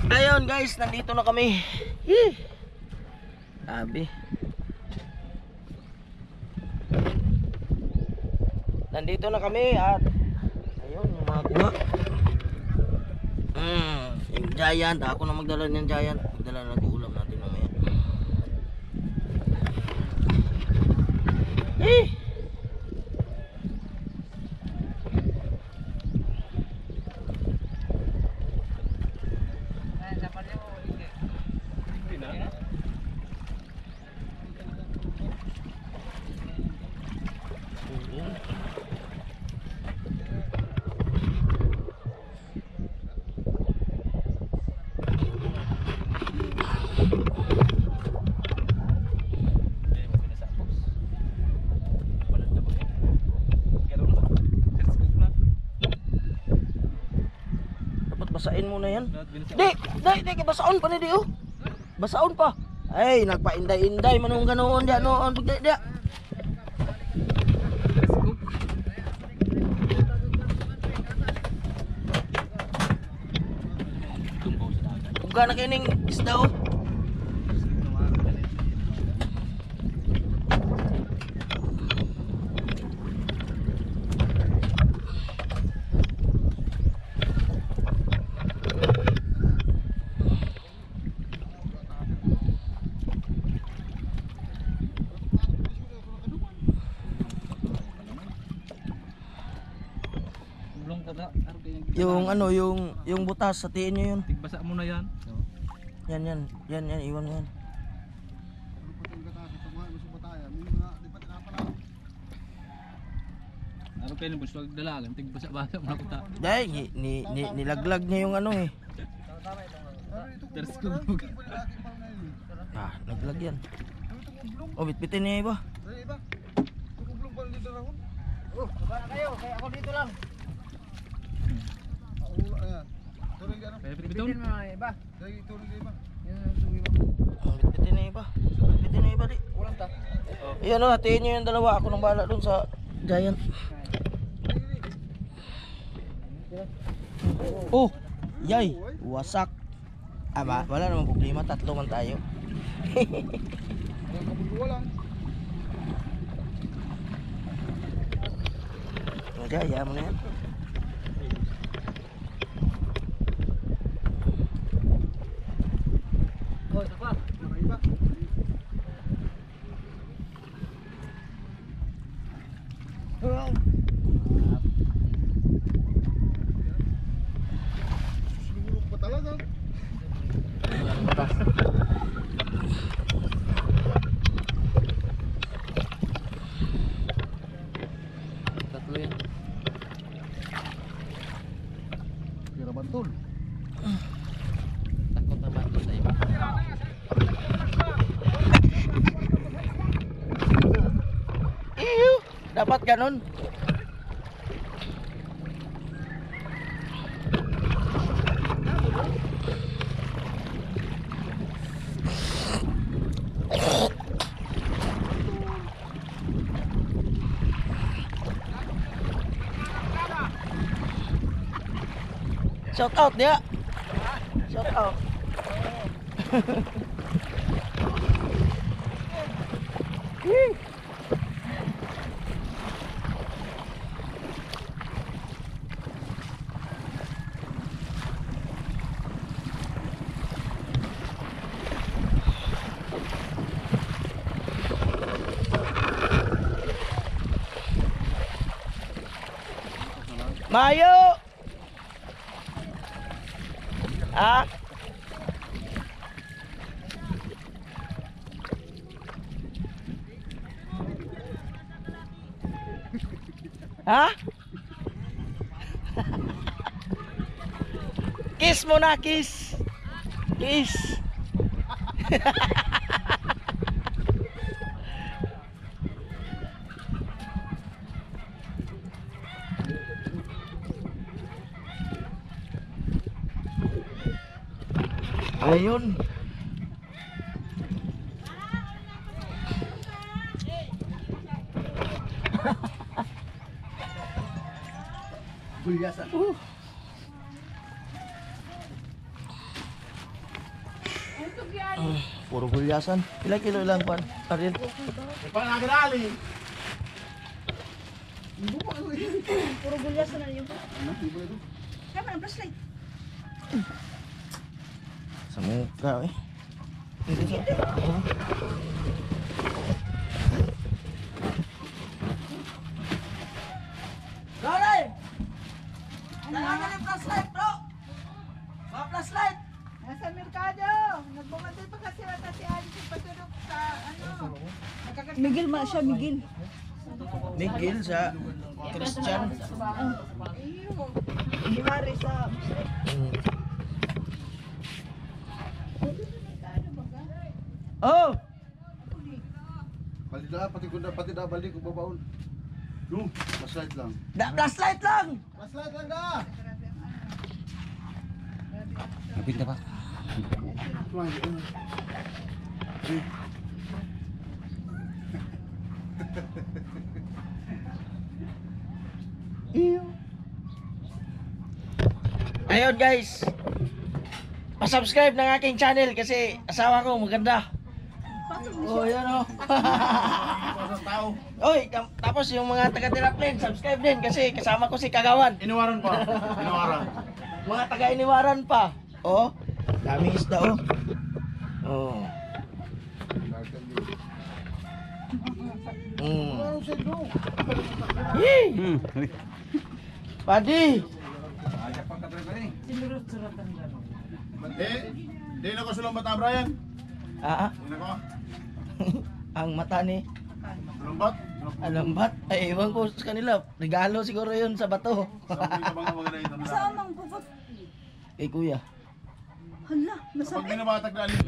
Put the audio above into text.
Ayun guys, nandito na kami. Hih. Sabi. Nandito na kami at ayun, yung mga kuha. Yung giant, ako na magdala ng giant. Magdala na ulam natin mamaya. Eh. Basain mo na yan. Di, basaon pa ni di oh. Basaon pa. Ay, nagpainday-inday manong ganoon dia noon bigla dia. Uga na kining isda oh. Yung ano, yung butas sa tiin nyo yun. Tigbasa mo na yan. Yan, iwan mo yan. Ano kayo ng buswag dalagan, tigbasa-basa mo na kuta. Dahil, nilaglag niya yung ano eh. Terskog. Ah, naglag yan. Oh, bitbitin niya iba. Tukublong pa dito na hon. Oh, baba na kayo, kaya ako dito lang. Ayan. Tuloy ka na. Bitin mo iba. Dagi tuloy ka iba. Bitbitin niya iba. Bitbitin niya iba di. Ulam ta. Iyan o, hatiin nyo yung dalawa. Ako nang bahala dun sa giant. Oh, yay, wasak. Aba, wala namang problema, tatlo man tayo. Ang kabulwa lang. Magaya mo na yan. Oh, isa pa. Iba. Siguro pa talaga. Tatlo yan. Kira bantul. Takot na bato sa iba. Iyo, dapat ganun. Shout out dia. Shout out. Mayo. Ah. Ha? Kiss mo na, kiss. Kiss. Ayun. Bulyasan. Puro gulyasan. Ilang kilo lang pan? Ariel. Pangagali. Puro gulyasan na yun. Kama ang flashlight. Sa muka eh. Hindi sa... Garay! Kailangan yung flashlight, bro! Mga flashlight! Nasa merkado. Nagbumati pa kasi wata si Alice patulog sa ano. Miguel ma siya, Miguel. Miguel sa Christian. Iwari sa... Oh! Balik na, pati na balik ko babaon. Yung, flashlight lang. Flashlight lang! Flashlight lang da! Kapit na pa. Tuwan, yun. Ayun guys. Pa-subscribe ng aking channel kasi asawa ko maganda. Oh, yan oh. Oy, tapos yung mga taga-Tiraplén, subscribe din kasi kasama ko si Kagawan. Iniwaran pa. Iniwaran. Mga taga-Iniwaran pa. Oh, daming isda oh. Oh. Ano siya do? Yee! Padi! Di na ko sulang mata, Brian. Ah, Di na ko. ang mata ni Lambat. Alambat. Ay, ewan ko sa kanila. Regalo siguro yun sa bato. Sabi ka mga maganda ito. Saan ang pupot? Eh, kuya. Hala, Kapag binabatag na alin